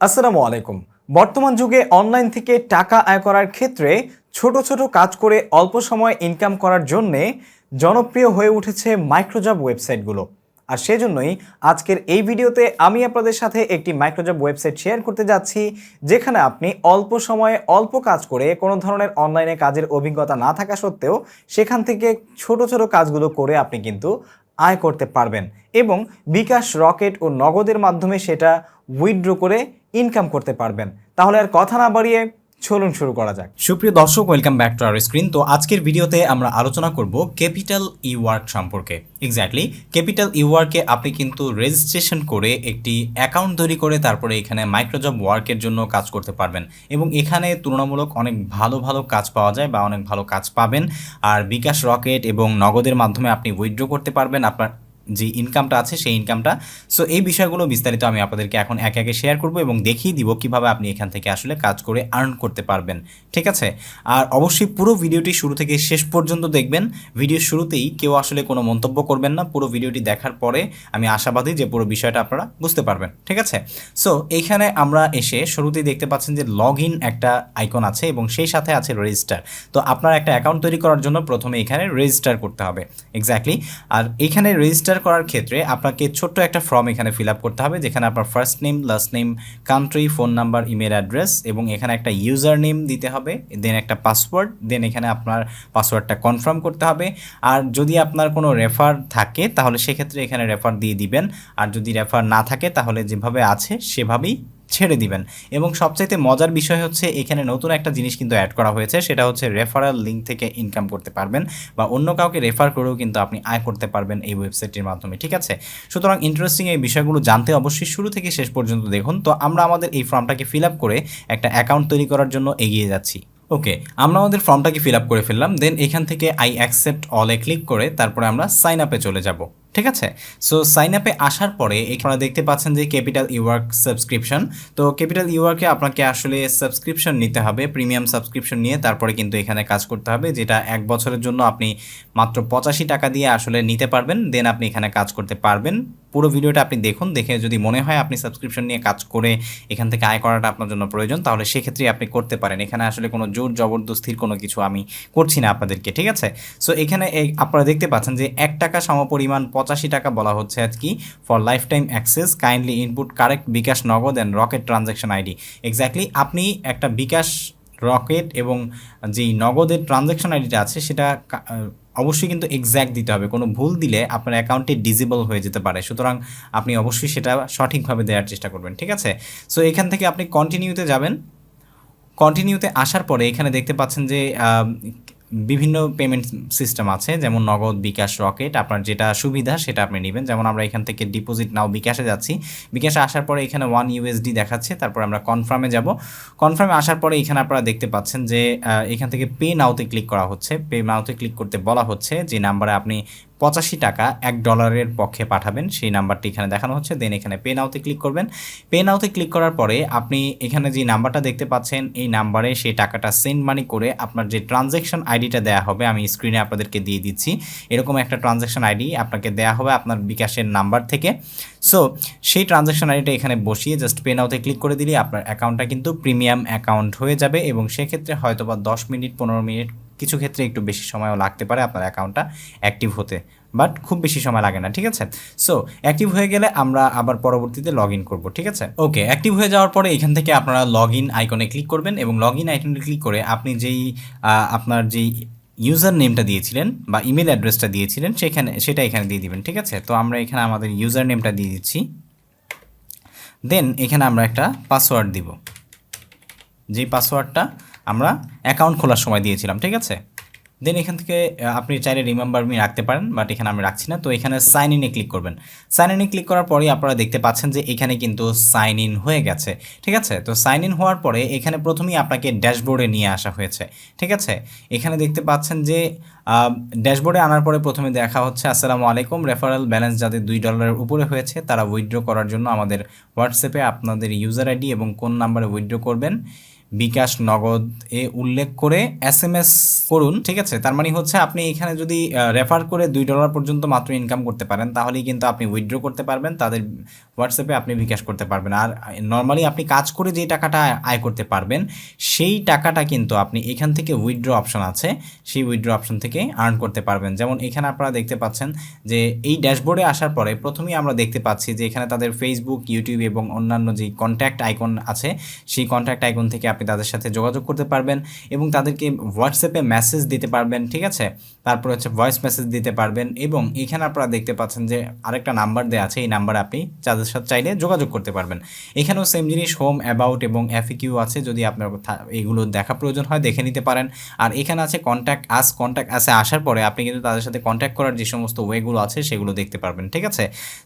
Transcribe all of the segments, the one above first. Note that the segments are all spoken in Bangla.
আসসালামু আলাইকুম। বর্তমান যুগে অনলাইন থেকে টাকা আয় করার ক্ষেত্রে ছোট ছোট কাজ করে অল্প সময় ইনকাম করার জন্যে জনপ্রিয় হয়ে উঠেছে মাইক্রোজব ওয়েবসাইটগুলো। আর সেজন্যই আজকের এই ভিডিওতে আমি আপনাদের সাথে একটি মাইক্রোজব ওয়েবসাইট শেয়ার করতে যাচ্ছি, যেখানে আপনি অল্প সময়ে অল্প কাজ করে কোনো ধরনের অনলাইনে কাজের অভিজ্ঞতা না থাকা সত্ত্বেও সেখান থেকে ছোট ছোট কাজগুলো করে আপনি কিন্তু আয় করতে পারবেন এবং বিকাশ, রকেট ও নগদের মাধ্যমে সেটা উইথড্র করে ইনকাম করতে পারবেন। তাহলে আর কথা না বাড়িয়ে চলুন শুরু করা যাক। সুপ্রিয় দর্শক, welcome back to our screen. তো আজকের ভিডিওতে আমরা আলোচনা করব ক্যাপিটাল eWork সম্পর্কে। এক্স্যাক্টলি ক্যাপিটাল eWorkে আপনি কিন্তু রেজিস্ট্রেশন করে একটি অ্যাকাউন্ট তৈরি করে তারপরে এখানে মাইক্রোজব ওয়ার্কের জন্য কাজ করতে পারবেন এবং এখানে তুলনামূলক অনেক ভালো ভালো কাজ পাওয়া যায় বা অনেক ভালো কাজ পাবেন। আর বিকাশ, রকেট এবং নগদের মাধ্যমে আপনি উইথড্র করতে পারবেন আপনার যে ইনকামটা আছে সেই ইনকামটা। সো এই বিষয়গুলো বিস্তারিত আমি আপনাদেরকে এখন একে একে শেয়ার করব এবং দেখিয়ে দিব কিভাবে আপনি এখান থেকে আসলে কাজ করে আর্ন করতে পারবেন, ঠিক আছে? আর অবশ্যই পুরো ভিডিওটি শুরু থেকে শেষ পর্যন্ত দেখবেন। ভিডিওর শুরুতেই কেউ আসলে কোনো মন্তব্য করবেন না, পুরো ভিডিওটি দেখার পরে আমি আশাবাদী যে পুরো বিষয়টা আপনারা বুঝতে পারবেন, ঠিক আছে? সো এইখানে আমরা এসে শুরুতেই দেখতে পাচ্ছেন যে লগ ইন একটা আইকন আছে এবং সেই সাথে আছে রেজিস্টার। তো আপনার একটা অ্যাকাউন্ট তৈরি করার জন্য প্রথমে এখানে রেজিস্টার করতে হবে। এক্স্যাক্টলি। আর এইখানে রেজিস্টার করার ক্ষেত্রে আপনাকে ছোট্ট একটা ফর্ম এখানে ফিল আপ করতে হবে, যেখানে আপনার first name, last name, country, phone number, email address এবং এখানে একটা ইউজার নেম দিতে হবে, দেন একটা পাসওয়ার্ড, দেন এখানে আপনার পাসওয়ার্ডটা কনফার্ম করতে হবে। আর যদি আপনার কোনো রেফার থাকে তাহলে সেক্ষেত্রে এখানে রেফার দিয়ে দিবেন, আর যদি রেফার না থাকে তাহলে যেভাবে আছে সেভাবেই ছেড়ে দিবেন। এবং সবচাইতে মজার বিষয় হচ্ছে এখানে নতুন একটা জিনিস কিন্তু অ্যাড করা হয়েছে, সেটা হচ্ছে রেফারাল লিঙ্ক থেকে ইনকাম করতে পারবেন বা অন্য কাউকে রেফার করেও কিন্তু আপনি আয় করতে পারবেন এই ওয়েবসাইটের মাধ্যমে, ঠিক আছে? সুতরাং ইন্টারেস্টিং এই বিষয়গুলো জানতে অবশ্যই শুরু থেকে শেষ পর্যন্ত দেখুন। তো আমরা আমাদের এই ফর্মটাকে ফিল আপ করে একটা অ্যাকাউন্ট তৈরি করার জন্য এগিয়ে যাচ্ছি। ওকে, আমরা আমাদের ফর্মটাকে ফিল আপ করে ফেললাম। দেন এখান থেকে আই অ্যাকসেপ্ট অলে ক্লিক করে তারপরে আমরা সাইন আপে চলে যাব, ঠিক আছে? সো সাইন আপে আসার পরে এখানে দেখতে পাচ্ছেন যে ক্যাপিটাল eWork সাবস্ক্রিপশন। তো ক্যাপিটাল eWorkে আপনাকে আসলে সাবস্ক্রিপশন নিতে হবে, প্রিমিয়াম সাবস্ক্রিপশন নিয়ে তারপরে কিন্তু এখানে কাজ করতে হবে, যেটা 1 বছরের জন্য আপনি মাত্র 85 টাকা দিয়ে আসলে নিতে পারবেন। দেন আপনি এখানে কাজ করতে পারবেন। পুরো ভিডিওটা আপনি দেখুন, দেখে যদি মনে হয় আপনি সাবস্ক্রিপশন নিয়ে কাজ করে এখান থেকে আয় করাটা আপনার জন্য প্রয়োজন, তাহলে সেক্ষেত্রে আপনি করতে পারেন। এখানে আসলে কোনো জোর জবরদস্তির কোনো কিছু আমি করছি না আপনাদেরকে, ঠিক আছে? সো এখানে আপনারা দেখতে পাচ্ছেন যে 1 টাকা সমপরিমাণ 85 টাকা বলা হচ্ছে আর কি for life time access, kindly input correct bKash, Nagad and rocket transaction ID. Exactly আপনি একটা বিকাশ, রকেট এবং যেই নগদের ট্রানজ্যাকশন আইডিটা আছে সেটা অবশ্যই কিন্তু এক্স্যাক্ট দিতে হবে। কোনো ভুল দিলে আপনার অ্যাকাউন্টটি ডিসেবল হয়ে যেতে পারে, সুতরাং আপনি অবশ্যই সেটা সঠিকভাবে দেওয়ার চেষ্টা করবেন, ঠিক আছে? সো এখান থেকে আপনি কন্টিনিউতে যাবেন। কন্টিনিউতে আসার পরে এখানে দেখতে পাচ্ছেন যে বিভিন্ন পেমেন্ট সিস্টেম আছে, যেমন নগদ, বিকাশ, রকেট। আপনার যেটা সুবিধা সেটা আপনি নেবেন। যেমন আমরা এখান থেকে ডিপোজিট নাও বিকাশে যাচ্ছি। বিকাশে আসার পরে এখানে 1 USD দেখাচ্ছে, তারপর আমরা কনফার্মে যাব। কনফার্মে আসার পরে এখানে আপনারা দেখতে পাচ্ছেন যে এখান থেকে পে নাওতে ক্লিক করা হচ্ছে। পে নাওতে ক্লিক করতে বলা হচ্ছে যে নাম্বারে আপনি 85 টাকা $1 পক্ষে পাঠাবেন, সেই নাম্বারটি এখানে দেখানো হচ্ছে। দেন এখানে পে নাওতে ক্লিক করবেন। পে নাওতে ক্লিক করার পরে আপনি এখানে যে নাম্বারটা দেখতে পাচ্ছেন এই নাম্বারে সেই টাকাটা সেন্ড মানি করে আপনার যে ট্রানজ্যাকশন আইডিটা দেওয়া হবে, আমি স্ক্রিনে আপনাদেরকে দিয়ে দিচ্ছি, এরকম একটা ট্রানজ্যাকশন আইডি আপনাকে দেওয়া হবে আপনার বিকাশের নাম্বার থেকে। সো সেই ট্রানজ্যাকশন আইডিটা এখানে বসিয়ে জাস্ট পে নাওতে ক্লিক করে দিলে আপনার অ্যাকাউন্টটা কিন্তু প্রিমিয়াম অ্যাকাউন্ট হয়ে যাবে এবং সেক্ষেত্রে হয়তো বা 10 মিনিট 15 মিনিট, কিছু ক্ষেত্রে একটু বেশি সময়ও লাগতে পারে আপনার অ্যাকাউন্টটা অ্যাক্টিভ হতে, বাট খুব বেশি সময় লাগে না, ঠিক আছে? সো অ্যাক্টিভ হয়ে গেলে আমরা আবার পরবর্তীতে লগ ইন করবো, ঠিক আছে? ওকে, অ্যাক্টিভ হয়ে যাওয়ার পরে এখান থেকে আপনারা লগ ইন আইকনে ক্লিক করবেন এবং লগ ইন আইকনে ক্লিক করে আপনি যেই আপনার যেই ইউজার নেমটা দিয়েছিলেন বা ইমেল অ্যাড্রেসটা দিয়েছিলেন সেটা এখানে দিয়ে দিবেন, ঠিক আছে? তো আমরা এখানে আমাদের ইউজার নেমটা দিয়ে দিচ্ছি। দেন এখানে আমরা একটা পাসওয়ার্ড দিব, যেই পাসওয়ার্ডটা আমরা অ্যাকাউন্ট খোলার সময় দিয়েছিলাম, ঠিক আছে? দেন এখান থেকে আপনি চাইলে রিমেম্বার মি রাখতে পারেন, বাট এখানে আমি রাখছি না। তো এখানে সাইন ইনে ক্লিক করবেন। সাইন ইনে ক্লিক করার পরেই আপনারা দেখতে পাচ্ছেন যে এখানে কিন্তু সাইন ইন হয়ে গেছে, ঠিক আছে? তো সাইন ইন হওয়ার পরে এখানে প্রথমেই আপনাকে ড্যাশবোর্ডে নিয়ে আসা হয়েছে, ঠিক আছে? এখানে দেখতে পাচ্ছেন যে ড্যাশবোর্ডে আনার পরে প্রথমে দেখা হচ্ছে আসসালামু আলাইকুম, রেফারেল ব্যালেন্স যাদের $2 উপরে হয়েছে তারা উইথড্র করার জন্য আমাদের হোয়াটসঅ্যাপে আপনাদের ইউজার আইডি এবং কোন নাম্বারে উইথড্র করবেন বিকাশ নগদ এ উল্লেখ করে SMS করুন, ঠিক আছে। তার মানে হচ্ছে আপনি এখানে যদি রেফার করে $2 পর্যন্ত মাত্র ইনকাম করতে পারেন তাহলেই কিন্তু আপনি উইথড্র করতে পারবেন, তাদের হোয়াটসঅ্যাপে আপনি বিকাশ করতে পারবেন। আর নর্মালি আপনি কাজ করে যে টাকাটা আয় করতে পারবেন সেই টাকাটা কিন্তু আপনি এখান থেকে উইথড্র অপশন আছে, সেই উইথড্র অপশন থেকে আর্ন করতে পারবেন। যেমন এখানে আপনারা দেখতে পাচ্ছেন যে এই ড্যাশবোর্ডে আসার পরে প্রথমেই আমরা দেখতে পাচ্ছি যে এখানে তাদের ফেসবুক, ইউটিউব এবং অন্যান্য যে কন্ট্যাক্ট আইকন আছে সেই কন্ট্যাক্ট আইকন থেকে আপনি তাদের সাথে যোগাযোগ করতে পারবেন এবং তাদেরকে হোয়াটসঅ্যাপে মেসেজ দিতে পারবেন, ঠিক আছে। তারপর হচ্ছে ভয়েস মেসেজ দিতে পারবেন এবং এখানে আপনারা দেখতে পাচ্ছেন যে আরেকটা নাম্বার দেওয়া আছে, এই নাম্বারে আপনি তাদের সাথে চাইলে যোগাযোগ করতে পারবেন। এখানেও সেম জিনিস, হোম, অ্যাবাউট এবং FAQ আছে, যদি আপনার এগুলো দেখা প্রয়োজন হয় দেখে নিতে পারেন। আর এখানে আছে কন্ট্যাক্ট আসে আসার পরে আপনি কিন্তু তাদের সাথে কন্ট্যাক্ট করার যে সমস্ত ওয়েগুলো আছে সেগুলো দেখতে পারবেন, ঠিক আছে।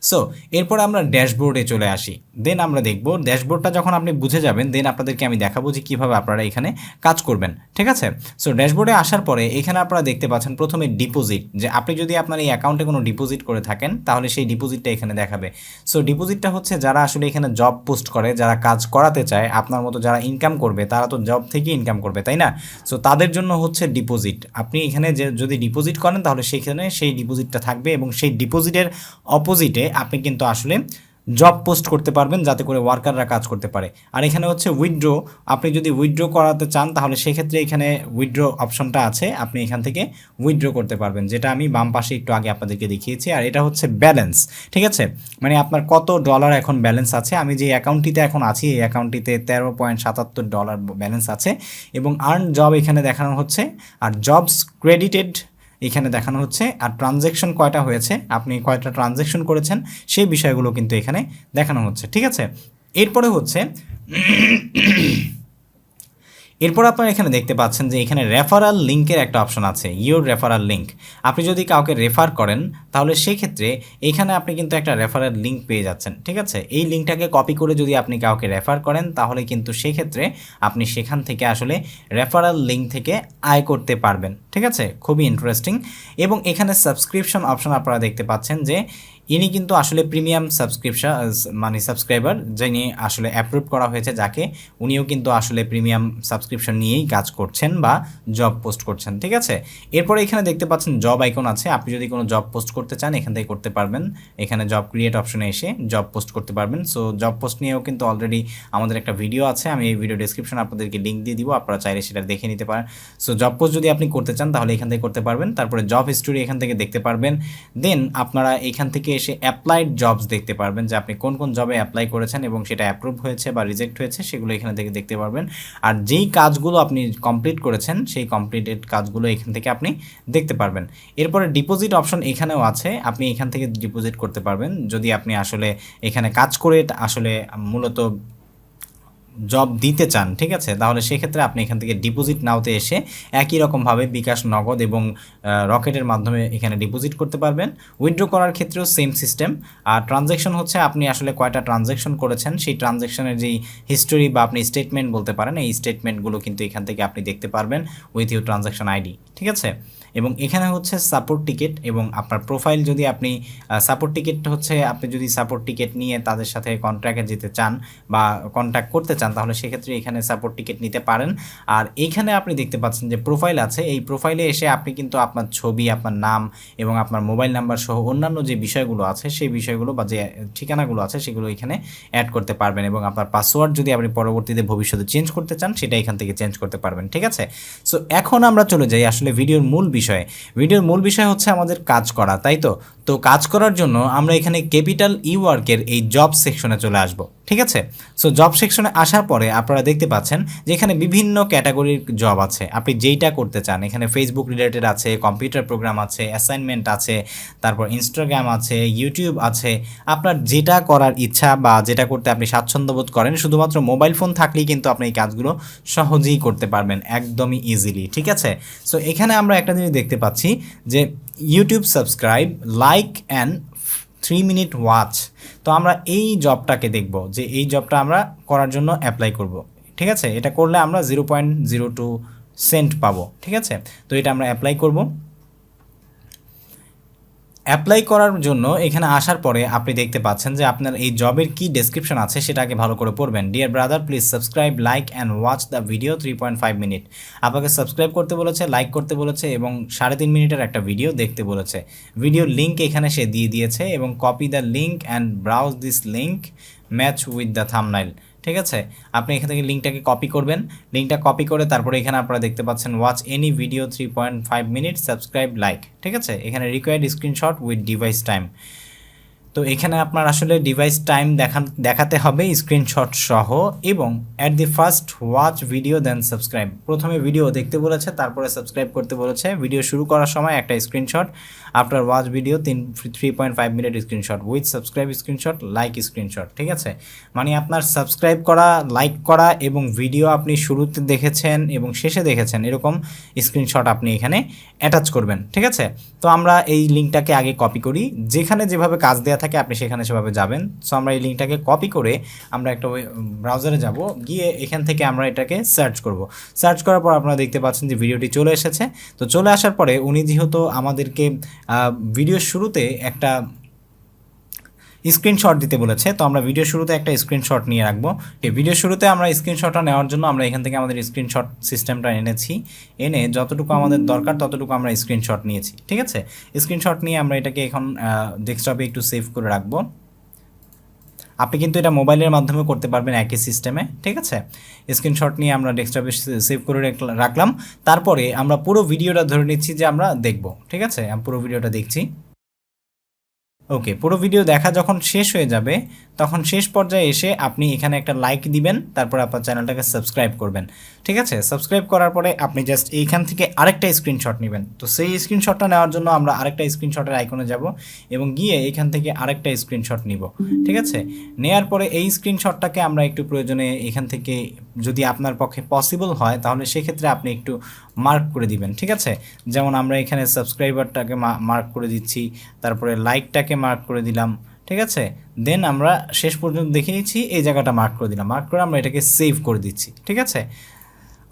সো এরপরে আমরা ড্যাশবোর্ডে চলে আসি, দেন আমরা দেখব ড্যাশবোর্ডটা যখন আপনি বুঝে যাবেন দেন আপনাদেরকে আমি দেখাবো যে কীভাবে আপনারা এখানে কাজ করবেন, ঠিক আছে। সো ড্যাশবোর্ডে আসার পরে এখানে আপনারা দেখতে পাচ্ছেন প্রথমে ডিপোজিট, যে আপনি যদি আপনার এই অ্যাকাউন্টে কোনো ডিপোজিট করে থাকেন তাহলে সেই ডিপোজিটটা এখানে দেখাবে। সো ডিপোজিটটা হচ্ছে যারা আসলে এখানে জব পোস্ট করে, যারা কাজ করাতে চায়, আপনার মতো যারা ইনকাম করবে তারা তো জব থেকে ইনকাম করবে, তাই না। সো তাদের জন্য হচ্ছে ডিপোজিট। আপনি এখানে যে যদি ডিপোজিট করেন তাহলে সেখানে সেই ডিপোজিটটা থাকবে এবং সেই ডিপোজিটের অপোজিটে আপনি কিন্তু আসলে জব পোস্ট করতে পারবেন যাতে করে ওয়ার্কাররা কাজ করতে পারে। আর এখানে হচ্ছে উইথড্র, আপনি যদি উইথড্র করাতে চান তাহলে সেক্ষেত্রে এখানে উইথড্র অপশনটা আছে, আপনি এখান থেকে উইথড্র করতে পারবেন, যেটা আমি বাম পাশে একটু আগে আপনাদেরকে দেখিয়েছি। আর এটা হচ্ছে ব্যালেন্স, ঠিক আছে, মানে আপনার কত ডলার এখন ব্যালেন্স আছে। আমি যে অ্যাকাউন্টটিতে এখন আছি এই অ্যাকাউন্টটিতে $13.77 ব্যালেন্স আছে এবং আর্ন জব এখানে দেখানো হচ্ছে, আর জবস ক্রেডিটেড এখানে দেখানো হচ্ছে, আর ট্রানজ্যাকশন কয়টা হয়েছে, আপনি কয়টা ট্রানজ্যাকশন করেছেন সেই বিষয়গুলো কিন্তু এখানে দেখানো হচ্ছে, ঠিক আছে। এরপরে হচ্ছে এরপর আপনারা এখানে দেখতে পাচ্ছেন যে এখানে রেফারাল লিঙ্কের একটা অপশন আছে, ইউর রেফারাল লিঙ্ক। আপনি যদি কাউকে রেফার করেন তাহলে সেক্ষেত্রে এখানে আপনি কিন্তু একটা রেফারাল লিঙ্ক পেয়ে যাচ্ছেন, ঠিক আছে। এই লিঙ্কটাকে কপি করে যদি আপনি কাউকে রেফার করেন তাহলে কিন্তু সেক্ষেত্রে আপনি সেখান থেকে আসলে রেফারাল লিঙ্ক থেকে আয় করতে পারবেন, ঠিক আছে। খুবই ইন্টারেস্টিং। এবং এখানে সাবস্ক্রিপশন অপশন আপনারা দেখতে পাচ্ছেন যে ইনি কিন্তু আসলে প্রিমিয়াম সাবস্ক্রাইবার যিনি আসলে অ্যাপ্রুভ করা হয়েছে যাকে, উনিও কিন্তু আসলে প্রিমিয়াম সাবস্ক্রিপশন নিয়েই কাজ করছেন বা জব পোস্ট করছেন, ঠিক আছে। এরপরে এখানে দেখতে পাচ্ছেন জব আইকন আছে, আপনি যদি কোনো জব পোস্ট করতে চান এখান থেকে করতে পারবেন। এখানে জব ক্রিয়েট অপশনে এসে জব পোস্ট করতে পারবেন। সো জব পোস্ট নিয়েও কিন্তু অলরেডি আমাদের একটা ভিডিও আছে, আমি এই ভিডিও ডেসক্রিপশনে আপনাদেরকে লিঙ্ক দিয়ে দিব, আপনারা চাইলে সেটা দেখে নিতে পারেন। সো জব পোস্ট যদি আপনি করতে চান তাহলে এখান থেকে করতে পারবেন। তারপরে জব হিস্টোরি এখান থেকে দেখতে পারবেন। দেন আপনারা এখান থেকে এসে অ্যাপ্লাইড জবস দেখতে পারবেন যে আপনি কোন কোন জবে অ্যাপ্লাই করেছেন এবং সেটা অ্যাপ্রুভ হয়েছে বা রিজেক্ট হয়েছে সেগুলো এখানে থেকে দেখতে পারবেন। আর যেই কাজগুলো আপনি কমপ্লিট করেছেন সেই কমপ্লিটেড কাজগুলো এখান থেকে আপনি দেখতে পারবেন। এরপরে ডিপোজিট অপশন এখানেও আছে, আপনি এখান থেকে ডিপোজিট করতে পারবেন যদি আপনি আসলে এখানে কাজ করে আসলে মূলত জব দিতে চান, ঠিক আছে। তাহলে সেক্ষেত্রে আপনি এখান থেকে ডিপোজিট নাওতে এসে একই রকমভাবে বিকাশ, নগদ এবং রকেটের মাধ্যমে এখানে ডিপোজিট করতে পারবেন। উইথড্র করার ক্ষেত্রেও সেম সিস্টেম। আর ট্রানজ্যাকশন হচ্ছে আপনি আসলে কয়টা ট্রানজ্যাকশন করেছেন সেই ট্রানজ্যাকশনের যেই হিস্টোরি বা আপনি স্টেটমেন্ট বলতে পারেন, এই স্টেটমেন্টগুলো কিন্তু এখান থেকে আপনি দেখতে পারবেন উইথ ইউর ট্রানজ্যাকশন আইডি, ঠিক আছে। এবং এখানে হচ্ছে সাপোর্ট টিকিট এবং আপনার প্রোফাইল, যদি আপনি সাপোর্ট টিকিট হচ্ছে আপনি যদি সাপোর্ট টিকিট নিয়ে তাদের সাথে কন্ট্রাক্টে যেতে চান বা কন্ট্যাক্ট করতে চান তাহলে সেক্ষেত্রে এখানে সাপোর্ট টিকিট নিতে পারেন। আর এইখানে আপনি দেখতে পাচ্ছেন যে প্রোফাইল আছে, এই প্রোফাইলে এসে আপনি কিন্তু আপনার ছবি, আপনার নাম এবং আপনার মোবাইল নাম্বার সহ অন্যান্য যে বিষয়গুলো আছে সেই বিষয়গুলো বা যে ঠিকানাগুলো আছে সেগুলো এখানে অ্যাড করতে পারবেন এবং আপনার পাসওয়ার্ড যদি আপনি পরবর্তীতে ভবিষ্যতে চেঞ্জ করতে চান সেটা এখান থেকে চেঞ্জ করতে পারবেন, ঠিক আছে। সো এখন আমরা চলে যাই আসলে ভিডিওর মূল বিষয়ে। ভিডিওর মূল বিষয় হচ্ছে আমাদের কাজ করা, তাই তো। তো কাজ করার জন্য আমরা এখানে ক্যাপিটাল ইওয়ার্কের এই জব সেকশনে চলে আসব, ঠিক আছে। সো জব সেকশনে আসার পরে আপনারা দেখতে পাচ্ছেন যে এখানে বিভিন্ন ক্যাটাগরির জব আছে, আপনি যেইটা করতে চান। এখানে ফেসবুক রিলেটেড আছে, কম্পিউটার প্রোগ্রাম আছে, অ্যাসাইনমেন্ট আছে, তারপর ইনস্টাগ্রাম আছে, ইউটিউব আছে। আপনার যেটা করার ইচ্ছা বা যেটা করতে আপনি স্বাচ্ছন্দ্য বোধ করেন, শুধুমাত্র মোবাইল ফোন থাকলেই কিন্তু আপনি এই কাজগুলো সহজেই করতে পারবেন, একদমই ইজিলি, ঠিক আছে। সো এখানে আমরা একটা জিনিস দেখতে পাচ্ছি যে YouTube subscribe, like and 3 minute watch. তো আমরা এই জবটাকে দেখব যে এই জবটা আমরা করার জন্য অ্যাপ্লাই করব, ঠিক আছে। এটা করলে আমরা 0.02 সেন্ট পাবো, ঠিক আছে। তো এটা আমরা অ্যাপ্লাই করব। অ্যাপ্লাই করার জন্য এখানে আসার পরে আপনি দেখতে পাচ্ছেন যে আপনার এই জবের কি ডেসক্রিপশন আছে সেটাকে ভালো করে পড়বেন। Dear brother, please subscribe, like and watch the video 3.5 minute. আপনাকে সাবস্ক্রাইব করতে বলেছে, লাইক করতে বলেছে এবং 3.5 মিনিটের একটা ভিডিও দেখতে বলেছে। ভিডিও লিঙ্ক এখানে সে দিয়ে দিয়েছে এবং copy the link and browse this link match with the thumbnail. ঠিক আছে, আপনি এখান থেকে লিঙ্কটাকে কপি করবেন। লিঙ্কটা কপি করে তারপরে এখানে আপনারা দেখতে পাচ্ছেন watch any video 3.5 minute, subscribe, like. ঠিক আছে, এখানে required screenshot with device time. তো এখানে আপনার আসলে ডিভাইস টাইম দেখাতে হবে স্ক্রিনশট সহ এবং at the first watch video then subscribe. প্রথমে ভিডিও দেখতে বলেছে, তারপরে সাবস্ক্রাইব করতে বলেছে। ভিডিও শুরু করার সময় একটা screenshot, after watch video 3.5 minute screenshot with subscribe screenshot, like screenshot. ঠিক আছে, মানে আপনার সাবস্ক্রাইব করা, লাইক করা এবং ভিডিও আপনি শুরুতে দেখেছেন এবং শেষে দেখেছেন এরকম স্ক্রিনশট আপনি এখানে অ্যাটাচ করবেন। ঠিক আছে, তো আমরা এই লিঙ্কটাকে আগে কপি করি, যেখানে যেভাবে কাজ দেওয়া থাকে আপনি সেখানে সেভাবে যাবেন। সো আমরা এই লিঙ্কটাকে কপি করে আমরা একটা ব্রাউজারে যাব, গিয়ে এখান থেকে আমরা এটাকে সার্চ করব। সার্চ করার পর আপনারা দেখতে পাচ্ছেন যে ভিডিওটি চলে এসেছে। তো চলে আসার পরে উনি যেহেতু আমাদেরকে ভিডিওর শুরুতে একটা স্ক্রিনশট দিতে বলেছে, তো আমরা ভিডিও শুরুতে একটা স্ক্রিনশট নিয়ে রাখবো। এই ভিডিও শুরুতে আমরা স্ক্রিনশটটা নেওয়ার জন্য আমরা এখান থেকে আমাদের স্ক্রিনশট সিস্টেমটা এনেছি, এনে যতটুকু আমাদের দরকার ততটুকু আমরা স্ক্রিনশট নিয়েছি। ঠিক আছে, স্ক্রিনশট নিয়ে আমরা এটাকে এখন ডেস্কটপে একটু সেভ করে রাখবো। আপনি কিন্তু এটা মোবাইলের মাধ্যমে করতে পারবেন একই সিস্টেমে। ঠিক আছে, স্ক্রিনশট নিয়ে আমরা ডেস্কটপে সেভ করে রাখলাম। তারপরে আমরা পুরো ভিডিওটা ধরে নিচ্ছি যে আমরা দেখব। ঠিক আছে, আমি পুরো ভিডিওটা দেখছি। ওকে, পুরো ভিডিও দেখা যখন শেষ হয়ে যাবে তখন শেষ পর্যায়ে এসে আপনি এখানে একটা লাইক দিবেন, তারপর আপনার চ্যানেলটাকে সাবস্ক্রাইব করবেন। ঠিক আছে, সাবস্ক্রাইব করার পরে আপনি জাস্ট এইখান থেকে আরেকটা স্ক্রিনশট নেবেন। তো সেই স্ক্রিনশটটা নেওয়ার জন্য আমরা আরেকটা স্ক্রিনশটের আইকনে যাব এবং গিয়ে এখান থেকে আরেকটা স্ক্রিনশট নিব। ঠিক আছে, নেয়ার পরে এই স্ক্রিনশটটাকে আমরা একটু প্রয়োজনে এখান থেকে যদি আপনার পক্ষে পসিবল হয় তাহলে সেক্ষেত্রে আপনি একটু মার্ক করে দিবেন। ঠিক আছে, যেমন আমরা এখানে সাবস্ক্রাইবারটাকে মার্ক করে দিচ্ছি, তারপরে লাইকটাকে মার্ক করে দিলাম। ঠিক আছে, দেন আমরা শেষ পর্যন্ত দেখে নিচ্ছি, এই জায়গাটা মার্ক করে দিলাম। মার্ক করে আমরা এটাকে সেভ করে দিচ্ছি। ঠিক আছে,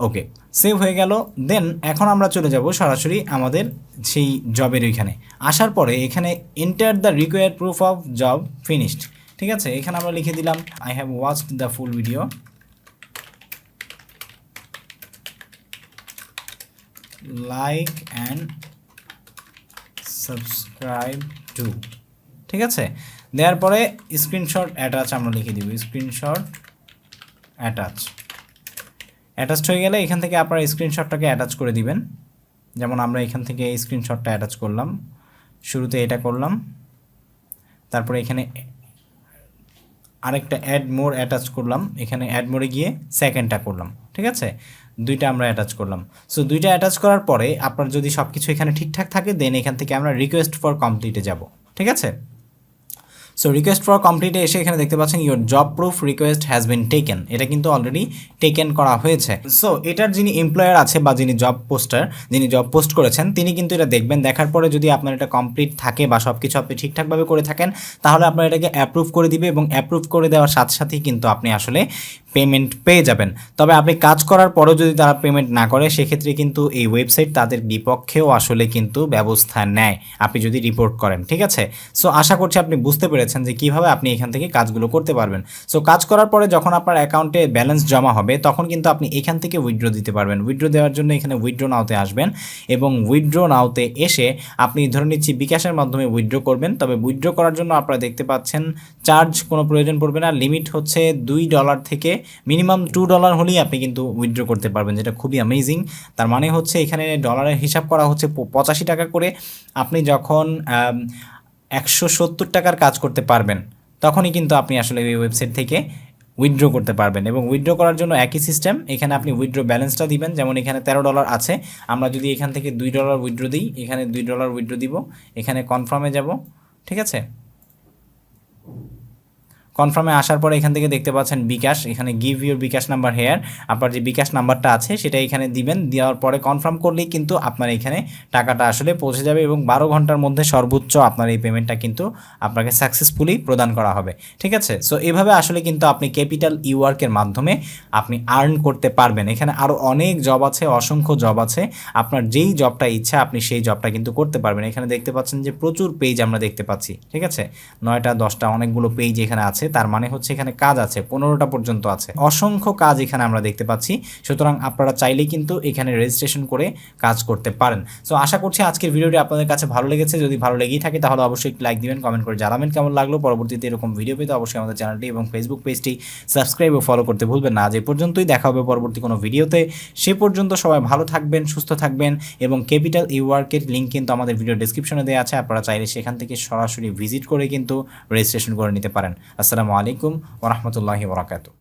ওকে, সেভ হয়ে গেল। দেন এখন আমরা চলে যাব সরাসরি আমাদের সেই জবের ওইখানে। আসার পরে এখানে enter the required proof of job finished. ঠিক আছে, এখানে আমরা লিখে দিলাম I have watched the full video, like and subscribe to. ঠিক আছে, দেওয়ার পরে স্ক্রিনশট অ্যাটাচ আমরা লিখে দিব, স্ক্রিনশট অ্যাটাচড হয়ে গেলে এখান থেকে আপনার স্ক্রিনশটটাকে অ্যাটাচ করে দিবেন। যেমন আমরা এখান থেকে এই স্ক্রিনশটটা অ্যাটাচ করলাম, শুরুতে এটা করলাম, তারপরে এখানে আরেকটা অ্যাড মোর অ্যাটাচ করলাম, এখানে অ্যাড মোরে গিয়ে সেকেন্ডটা করলাম। ঠিক আছে, দুইটা আমরা অ্যাটাচ করলাম। সো দুইটা অ্যাটাচ করার পরে আপনার যদি সব কিছু এখানে ঠিকঠাক থাকে দেন এখান থেকে আমরা রিকোয়েস্ট ফর কমপ্লিটে যাব। ঠিক আছে, সো রিকোয়েস্ট ফর কমপ্লিটে এসে এখানে দেখতে পাচ্ছেন your job proof request has been taken. এটা কিন্তু অলরেডি টেকেন করা হয়েছে। সো এটার যিনি এমপ্লয়ার আছে বা যিনি জব পোস্ট করেছেন তিনি কিন্তু এটা দেখবেন। দেখার পরে যদি আপনার এটা কমপ্লিট থাকে বা সব কিছু আপনি ঠিকঠাকভাবে করে থাকেন তাহলে আপনার এটাকে অ্যাপ্রুভ করে দিবে এবং অ্যাপ্রুভ করে দেওয়ার সাথে সাথেই কিন্তু আপনি আসলে পেমেন্ট পেয়ে যাবেন। তবে আপনি কাজ করার পরেও যদি তারা পেমেন্ট না করে সেক্ষেত্রে কিন্তু এই ওয়েবসাইট তাদের বিপক্ষেও আসলে কিন্তু ব্যবস্থা নেয় আপনি যদি রিপোর্ট করেন। ঠিক আছে, সো আশা করছি আপনি বুঝতে পেরেছেন যে কীভাবে আপনি এখান থেকে কাজগুলো করতে পারবেন। সো কাজ করার পরে যখন আপনার অ্যাকাউন্টে ব্যালেন্স জমা হবে তখন কিন্তু আপনি এখান থেকে উইথড্র দিতে পারবেন। উইথড্র দেওয়ার জন্য এখানে উইথড্র নাওতে আসবেন এবং উইথড্র নাওতে এসে আপনি ধরে নিচ্ছি বিকাশের মাধ্যমে উইথড্র করবেন। তবে উইথড্র করার জন্য আপনারা দেখতে পাচ্ছেন চার্জ কোনো প্রয়োজন পড়বে না, লিমিট হচ্ছে $2 থেকে মিনিমাম $2 হলেই আপনি কিন্তু উইথড্র করতে পারবেন, যেটা খুবই অ্যামেজিং। তার মানে হচ্ছে এখানে ডলারের হিসাব করা হচ্ছে 85 টাকা করে। আপনি যখন 170 টাকার কাজ করতে পারবেন তখনই কিন্তু আপনি আসলে এই ওয়েবসাইট থেকে উইথড্র করতে পারবেন। এবং উইথড্র করার জন্য একই সিস্টেম, এখানে আপনি উইথড্র ব্যালেন্সটা দিবেন। যেমন এখানে $13 আছে, আমরা যদি এখান থেকে $2 উইথড্র দিই, এখানে $2 উইথড্র দিব, এখানে কনফার্মে যাব। ঠিক আছে, কনফার্মে আসার পরে এখান থেকে দেখতে পাচ্ছেন বিকাশ, এখানে give your bKash number here, আপনার যে বিকাশ নাম্বারটা আছে সেটা এখানে দিবেন। দেওয়ার পরে কনফার্ম করলেই কিন্তু আপনার এখানে টাকাটা আসলে পৌঁছে যাবে এবং 12 ঘন্টার মধ্যে সর্বোচ্চ আপনার এই পেমেন্টটা কিন্তু আপনাকে সাকসেসফুলি প্রদান করা হবে। ঠিক আছে, সো এভাবে আসলে কিন্তু আপনি ক্যাপিটাল ইওয়ার্কের মাধ্যমে আপনি আর্ন করতে পারবেন। এখানে আরও অনেক জব আছে, অসংখ্য জব আছে, আপনার যেই জবটা ইচ্ছা আপনি সেই জবটা কিন্তু করতে পারবেন। এখানে দেখতে পাচ্ছেন যে প্রচুর পেজ আমরা দেখতে পাচ্ছি। ঠিক আছে, 9টা 10টা অনেকগুলো পেজ এখানে আছে, তার মানে হচ্ছে এখানে কাজ আছে, 15টা পর্যন্ত আছে, অসংখ্য কাজ এখানে আমরা দেখতে পাচ্ছি। সুতরাং আপনারা চাইলেই কিন্তু এখানে রেজিস্ট্রেশন করে কাজ করতে পারেন। সো আশা করছি আজকের ভিডিওটি আপনাদের কাছে ভালো লেগেছে। যদি ভালো লেগেই থাকে তাহলে অবশ্যই একটি লাইক দিবেন, কমেন্ট করে জানাবেন কেমন লাগলো। পরবর্তীতে এরকম ভিডিও পেতে অবশ্যই আমাদের চ্যানেলটি এবং ফেসবুক পেজটি সাবস্ক্রাইব ও ফলো করতে ভুলবেন না। আজ এ পর্যন্তই, দেখা হবে পরবর্তী কোনো ভিডিওতে। সে পর্যন্ত সবাই ভালো থাকবেন, সুস্থ থাকবেন এবং ক্যাপিটাল ইওয়ার্কের লিঙ্ক কিন্তু আমাদের ভিডিও ডেসক্রিপশনে দেওয়া আছে, আপনারা চাইলে সেখান থেকে সরাসরি ভিজিট করে কিন্তু রেজিস্ট্রেশন করে নিতে পারেন। আসসালামু আলাইকুম ওয়া রাহমাতুল্লাহি ওয়া বারাকাতুহু।